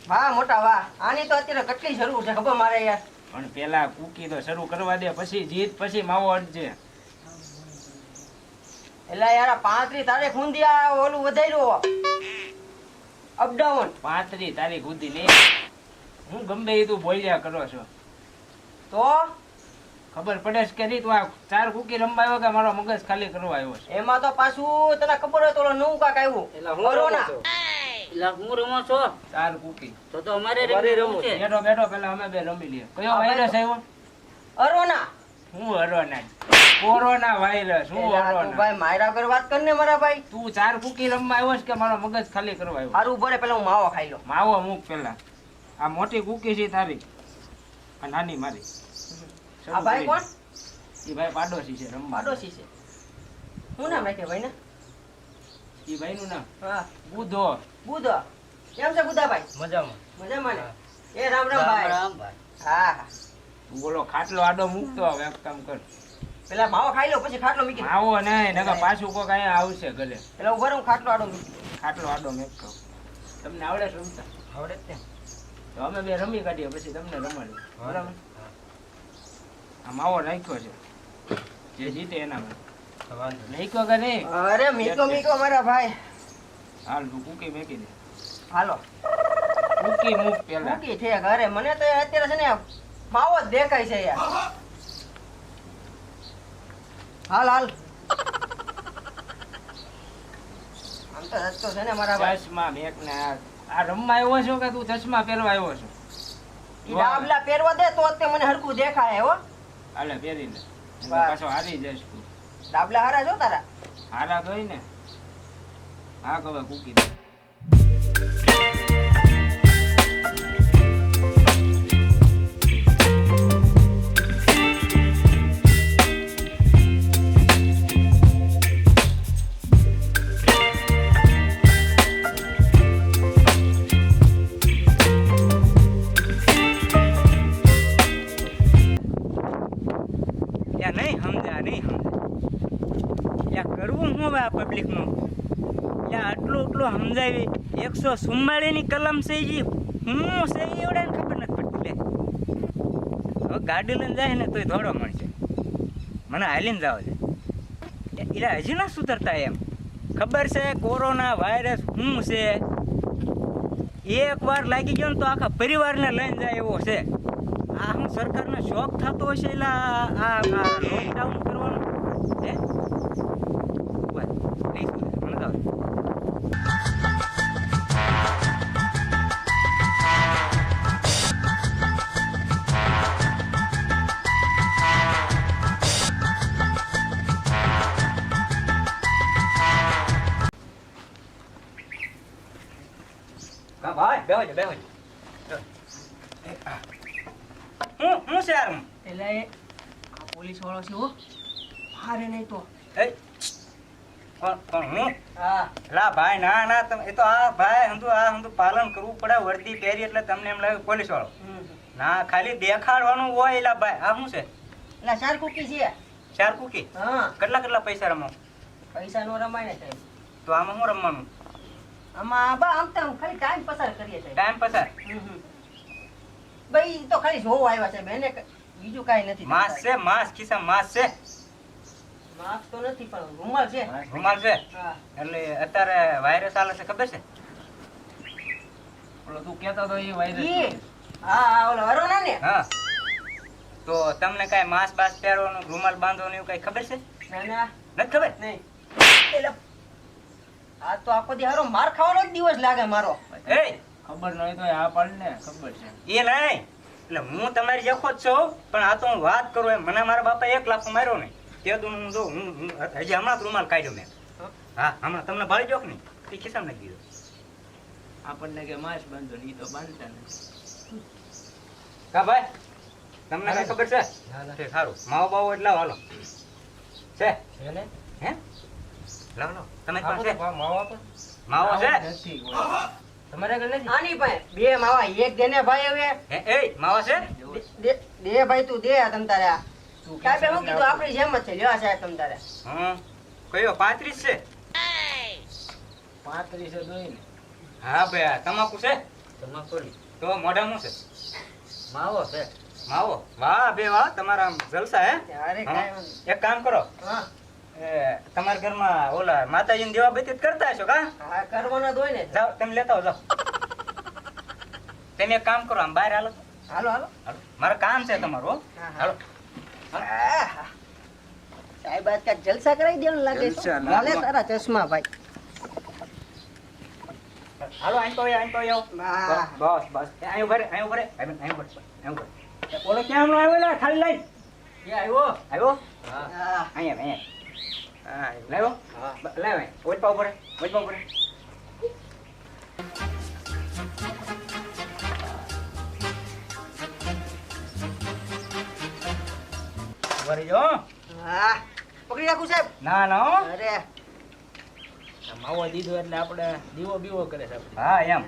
વાહ મોટા વાહ, આની તો અત્યારે કેટલી જરૂર છે ખબર મારે યાર. પણ પેલા કુકી તો શરૂ કરવા દે, પછી જીત, પછી માવો અડજે. એટલે યાર 35 તારીખ સુધી આ ઓલું વધાર્યું અપડાઉન. 35 તારીખ સુધી લે. હું ગમે એ તું બોલ્યા કરો છો, તો ખબર પડે છે કે નહીં? તું આ 4 કુકી રંબાયો કે મારો મગજ ખાલી કરવા આવ્યો છે? એમાં તો પાછું તને ખબર હોય તો ઓલો નવું કાક આવ્યું કોરોના. એટલે હું રમો છો 4 કુકી. તો અમારે રમવું છે. બેઠો બેઠો પેલા અમે બે રમી લઈએ. કયો વાયરસ આવ્યો? અરોના. હું અરોના? Corona virus. હું એલા તું અરોના? ભાઈ મારા પર વાત કર ને મારા ભાઈ. તું 4 કુકી રમવા આવ્યો છે કે મારો મગજ ખાલી કરવા આવ્યો? હારું ભરે પેલા હું માવો ખાઈ લઉં. માવો મૂક પેલા. આ મોટી કુકી છે તારી, આ નાની મારી. આ ભાઈ કોણ? ઈ ભાઈ પાડોશી છે રમવા. પાડોશી છે. શું નામ રાખ્યું ભાઈ ને? ઈ ભાઈ નું નામ હા બુધો. બુધ. કેમ છે બુધાભાઈ? મજામાં. મજામાં ને? એ રામ રામ ભાઈ. ભાઈ હા હા. તું બોલો ખાટલો આડો મૂકતો હવે એક કામ કર. પેલા માવો ખાઈ લો પછી ખાટલો મૂકી દો. માવો નહીં નકર પાછું કોક અહીંયા આવશે ઘરે. પેલા ઉભા રહો, હું ખાટલો આડો મૂકી દઉં. ખાટલો આડો મેકતો. તમને આવડે છે રમતા? આવડે જ ને. તો અમે બે રમી કાઢીએ પછી તમને રમાડીએ. બરાબર? આ માવો નાખ્યો છે, જે જીતે એના માટે. નાખ્યો કે નહીં? અરે મીકો મીકો મારા ભાઈ. હાલ તું કુકી મેકી દે. હાલો કુકી મૂક પેલા. મૂકી છે ઘરે. મને તો અત્યારે છે ને માવો જ દેખાય છે યાર. હાલ હાલ. આમ તો રસ્તો છે ને મારા ભાઈ. ચશ્મા મેક ને આ રમવા આવ્યો છો કે તું ચશ્મા પહેરવા આવ્યો છો? ઈ ડાબલા પહેરવા દે તો જ તે મને હરખું દેખાય હો. હાલે પહેરી લે. બસ. પાછો હારી જઈશ તું. ડાબલા હારા જો તારા. હારા તો હોય ને. હા કવે કુકી દે. નહીં સમજ્યા નહીં સમજ્યા કરવું શું હવે આ પબ્લિકનું? આટલું સમજાવી 144 ની કલમ છે જી હું છે એવડાને ખબર નથી પડતી. લે હવે ગાડી લઈને જાય ને તોય ધોડો મળશે. મને હાલીને જાવ છે એટલે હજી ના સુધરતા એમ. ખબર છે કોરોના વાયરસ શું છે, એક વાર લાગી ગયો ને તો આખા પરિવારને લઈને જાય એવો છે. આ હું સરકારનો શોખ થતો હશે એટલે આ લોકડાઉન કરવાનું હે? બસ નહીં સુધરે. મને જાવ ભાઈ બેહો જો હું છે યાર? એટલે આ પોલીસ વાળો છે હો. હારે નહીં તો. કોણ હું? હા લા ભાઈ ના ના તમે એ તો આ ભાઈ હંધું પાલન કરવું પડે. વર્દી પહેરી એટલે તમને એમ લાગે પોલીસ વાળો. ના ખાલી દેખાડવાનું હોય. એલા ભાઈ આ શું છે? એટલે 4 કુકી છે. 4 કુકી? હા કેટલા પૈસા રમો? પૈસા નો રમાય ને સાહેબ. તો આમાં શું રમવાનું? આમાં બા આમ તો ખાલી ટાઈમ પસાર કરીએ છે. ટાઈમ પસાર? ભાઈ તો ખાલી જોવા આવ્યા છે એને બીજું કાઈ નથી. માસ છે? માસ ખિસ્સા માસ છે? માસ્ક તો નથી પણ રૂમાલ છે. રૂમાલ છે? હા એટલે અત્યારે વાયરસ ચાલે છે ખબર છે? ઓલો તું કહેતો તો એ વાયરસ. ઈ હા હા ઓલો અરોના ને. હા તો તમને કાંઈ માસ બાસ પહેરવાનું રૂમાલ બાંધવાનું એવું કઈ ખબર છે? ના ના નથી ખબર? નહીં. એટલે આ તો આખો દી હારો માર ખાવાનો જ દિવસ લાગે મારો. એ ખબર ન હોય તો આ પણ ને ખબર છે. એ નહીં એટલે હું તમારી જેખો જ છું પણ આ તો હું વાત કરું એમ. મને મારા બાપા 1 લાખ માર્યો નહીં તે તો હું જો હું હજી હમણાં જ રૂમાલ કાઢ્યો મેં. હા હમણાં તમને ભાળી જોક નહીં એ ખિસ્સામાં નાખી દીધો. આપણને કે માસ બાંધો એ તો બાંધતા નથી. કા ભાઈ તમને કઈ ખબર છે? સારું માવો બાવો એટલે હાલો છે હે? લાવ લો તમે પણ છે માવો છે? તમારે આગળ નથી? આની ભાઈ બે માવા એક દેને ભાઈ હવે હે એ માવો છે? દે ભાઈ તું દે તમ તારે. સાહેબ હું કીધું આપણી જેમ જ છે. લ્યો સાહેબ તમ તારે. કયો 35 છે? 35 છે દોઈ ને હા ભાઈ તમાકુ છે તમાકુ નહીં. તો મોઢામાં છે માવો છે. માવો વાહ બે વાહ તમારા આમ જલસા હે અરે હા. કાંઈ વાંધો એક કામ કરો હા એ તમારા ઘરમાં ઓલા માતાજીને દેવા બેતી કરતા હશો કા હા કરવાના જ હોય ને જાઓ તમે લેતા આવો જાઓ તમે એક કામ કરો આમ બહાર હાલો હાલો હાલો હાલો મારે કામ છે તમારું હો. હા, હા. હાલો આહ. સાહેબ આજ કાંઈક જલસા કરાવી દેવાનું લાગે છે જલસા, ભલે ના. તારા ચશ્મા ભાઈ હાલો અહીં તો આવો વાહ. બસ બસ અહીં ઉભા રે અહીં ઉભા રે અહીં ઉભા રે ઓલો ક્યાં હમણાં આવ્યો લે ખાલી લઈને એ આવ્યો. આવ્યો હા. આહ. અહીંયા હા લાવ્યો હા. લાવ ઓછપા ઉપર ઓછપા ઉપર વરી જો હા પકડી રાખું સાહેબ ના ના હો. અરે આ માવો દીધો એટલે આપણે દીવો બીવો કરે છે આપણે. હા એમ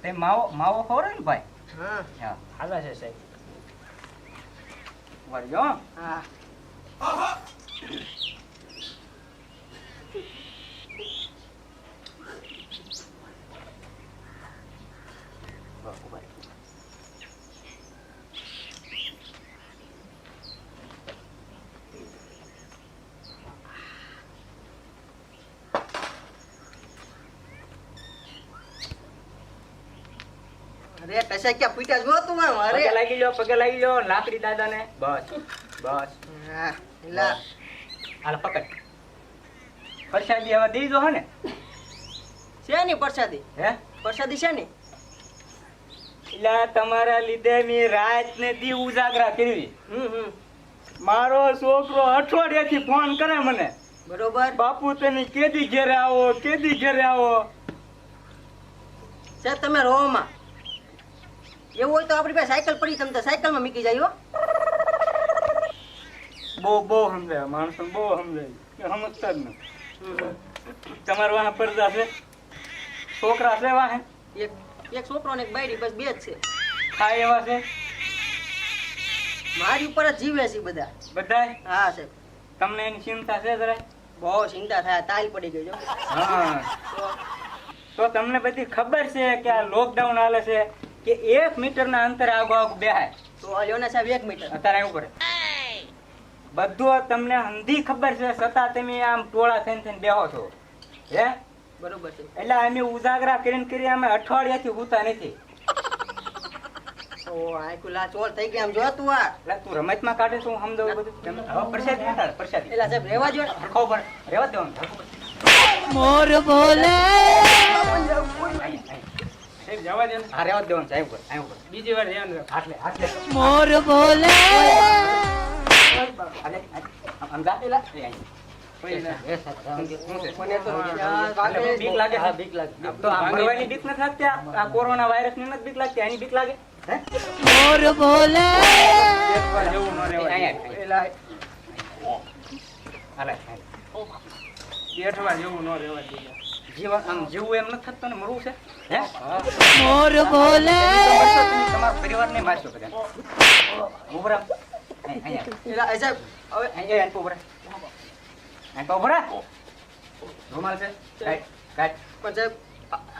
તે માવો માવો ખવડાવે ને ભાઈ હા હા હાલા છે સાહેબ. વરી જો હા અરે કશા ક્યાં ફૂટ્યા જો તું આમ અરે પગે લાગી લો લાકડી દાદાને બસ બસ હા એલા હાલ પકડ પરસાદી હવે દઈ દો હે ને શેની પ્રસાદી હે પ્રસાદી શેની એટલે તમારા લીધે મેં રાત ને દી ઉજાગરા કરી હમ મારો છોકરો અઠવાડિયાથી ફોન કરે મને બરોબર બાપુ તમે કેદી ઘરે આવો કેદી ઘરે આવો સાહેબ તમે રોમાં એવું હોય તો આપણી પાસે સાયકલ પડી તમે તો સાયકલમાં મૂકી જાય હો બહુ સમજાય માણસો બહુ સમજાય સમજતા જ નથી તમારા વાહ પડદા છે છોકરા છે વાહે એક છોકરો ને એક બાયડી બસ બે જ છે ખાય એવા છે મારી ઉપર જ જીવે છે બધા બધાય હા સાહેબ તમને એની ચિંતા છે જરાય બહુ ચિંતા થાય તાલ પડી ગઈ જો હા તો તમને બધી ખબર છે કે આ લોકડાઉન હાલે છે કે 1 મીટરના અંતરે આગો બેહાય તો લ્યો ને સાહેબ 1 મીટર અત્યારે એવું પડે બધું તમને હંધી ખબર છે છતાં તમે આમ ટોળા થઈને બેહો છો હે બરોબર છે એટલે અમે ઉજાગરા કરીને અમે અઠવાડિયાથી ઉતા નથી ઓ આખું લા ચોર થઈ ગયા આમ જો તું આ એટલે તું રમતમાં કાઢે છું હું સમજાવું બધું તમને હવે પ્રસાદી ના કાઢ, પ્રસાદી એલા સાહેબ રહેવા જો હરખો ઉપર રહેવા દેવાનું હરખો ઉપર. મોર બોલે સાહેબ જવા દે હા રહેવા જ દેવાનું સાહેબ ઉપર અહીં ઉપર બીજી વાર ધ્યાન રાખ. આટલે આટલે મોર બોલે આલે, આમ જા પેલા એ અહીં. કોઈ ના. એ સાહેબ, શું છે? મને તો એટલે બીક લાગે હા, બીક લાગે. તો આ મરવાની બીક નથી લાગતી આ કોરોના વાયરસ ની નથી બીક લાગતી આની બીક લાગે હે મોર બોલે એક વાર જેવું ન રહેવાય. અહીંયા એલા હાલે બેઠવા જેવું ન રહેવા દઈએ. જીવન આમ જીવવું એમ નથી થતું ને મરવું છે હે મોર બોલે તમારા પરિવારને મારશો બધા ઉભો રહો. અહીંયા એલા એ સાહેબ હવે અહીંયા અહીં ઉભો રહો. અહીં ઉભો રહો. રૂમાલ છે કાઢ કાઢ પણ સાહેબ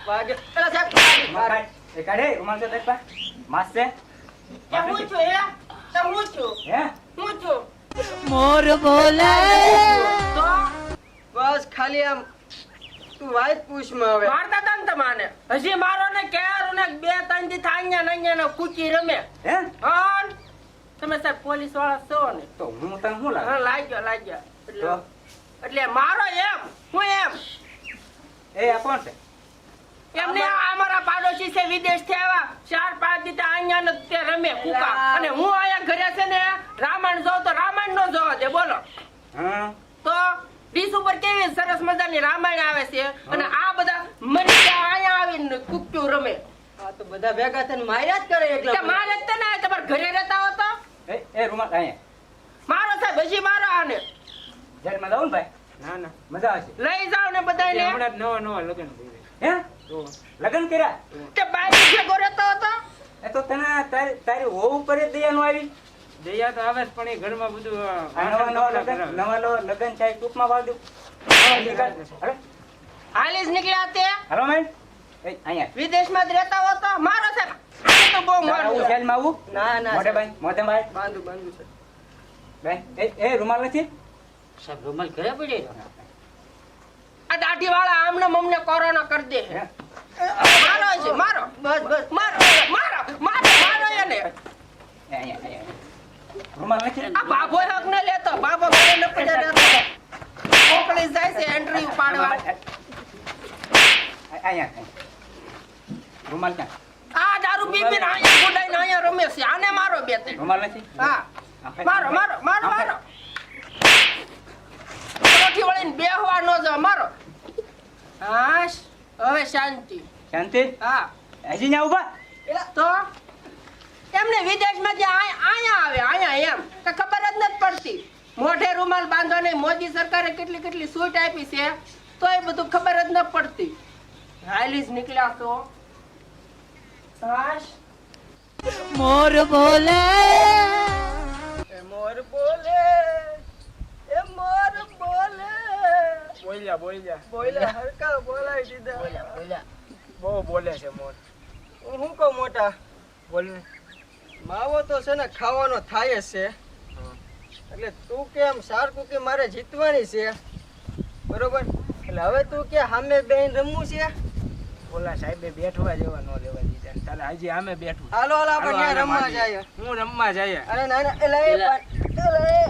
વાગે એલા સાહેબ રૂમાલ કાઢ. એ કાઢે રૂમાલ છે તારી પાસે? માસ્ક છે હું છું હે તો હું છું હે હું છું મોર બોલે તો બસ ખાલી આમ તું વાત પૂછ માં હવે મારતા તા ને તમાને હજી મારો ને કેરું ને બે ત્રણ થી થાંગ્યા નંગ્યા ને કૂચી રમે હે હા તમે સાહેબ પોલીસ વાળા છો ને તો હું તને શું લાગે હા લાગ્યા તો એટલે મારો એમ હું એમ એ આ કોણ છે એમને આ અમારા પાડોશી છે વિદેશ થી આવ્યા 4-5 દી અહીંયા ને તે રમે કુકા અને હું આયા ઘરે છે ને રામાયણ જોઉં તો રામાયણ નો જોવા દે બોલો હા તો ડીશ ઉપર કેવી સરસ મજાની રામાયણ આવે છે અને આ બધા મરી ગયા અહીંયા આવીને કુક્યું રમે આ તો બધા ભેગા થઈને માર્યા જ કરે કે એકલા મારે જ તે ના તમારે ઘરે રહેતા હો તો એ રૂમાલ અહીંયા મારો સાહેબ હજી મારો આને જેલમાં જાઉં ને ભાઈ ના ના મજા આવશે લઈ જાવ ને બધાને હમણાં જ નવા લગ્ન થઈ હે તો લગ્ન કર્યા તે બાઈ ભેગો રહેતો હતો એ તો તને તારી વહુ ઉપર જ દયાનું આવી દયા તો આવે જ પણ એ ઘરમાં બધું આ નવા લગ્ન થાય ટૂંકમાં વાળ દઉં અરે હાલી જ નીકળ્યા તે હાલો મેન એ, અહીંયા વિદેશમાં જ રહેતા હો તો મારો સાહેબ આ તો બહુ આવું મારું જેલમાં આવું ના ના મોઢે સાહેબ. ભાઈ મોઢે ભાઈ બાંધું છે. ભાઈ એ રૂમાલ નથી સાહેબ રૂમાલ ઘરે પડ્યો આ દાઢી વાળા આમને મમને કોરોના કરી દે હે? મારો છે મારો બસ બસ મારો મારો મારો મારો એને અહીંયા રૂમાલ નથી આ બાબો હક ને લેતો બાબો ઘરે ન પડ્યા રહેતો મોકલી જાય છે એન્ટ્રી પાડવા અહીંયા રૂમાલ ક્યાં આ દારૂ પી પીને અહીંયા ગુડાઈને અહીંયા રમે છે આને મારો બે ત્રણ રૂમાલ નથી હા મારો મારો મારો મારો કોઠી વળીને બેહવા ન જાવ મારો હાશ હવે શાંતિ શાંતિ હા હજી ના ઉભા તો એમને વિદેશમાં જે અહીંયા આવે અહીંયા એમ કે ખબર જ નથી પડતી મોઢે રૂમાલ બાંધો નહીં મોદી સરકારે કેટલી કેટલી છૂટ આપી છે તો એ બધું ખબર જ ન પડતી હાલીજ નીકળ્યા તો હાશ મોર બોલે એ મોર બોલે એ મોર બોલે બોલ્યા બોલે હરકા બોલાવી દીધા બહુ બોલે છે મોર હું કહું મોટા બોલ ને માવો તો છે ને ખાવાનો થાય જ છે એટલે તું કેમ સારકું કે મારે જીતવાની છે બરોબર એટલે હવે તું કે સામે બેન રમવું છે બોલા સાહેબે બેઠવા જેવા ન લેવા દીધા ને તારે હજી આમે બેઠું હાલો હાલો આપણે હાલો, ત્યાં હાલો, રમવા માંડીએ. જઈએ હું રમવા જાય અરે ના ના એલા એ એલા. પણ- એલા એ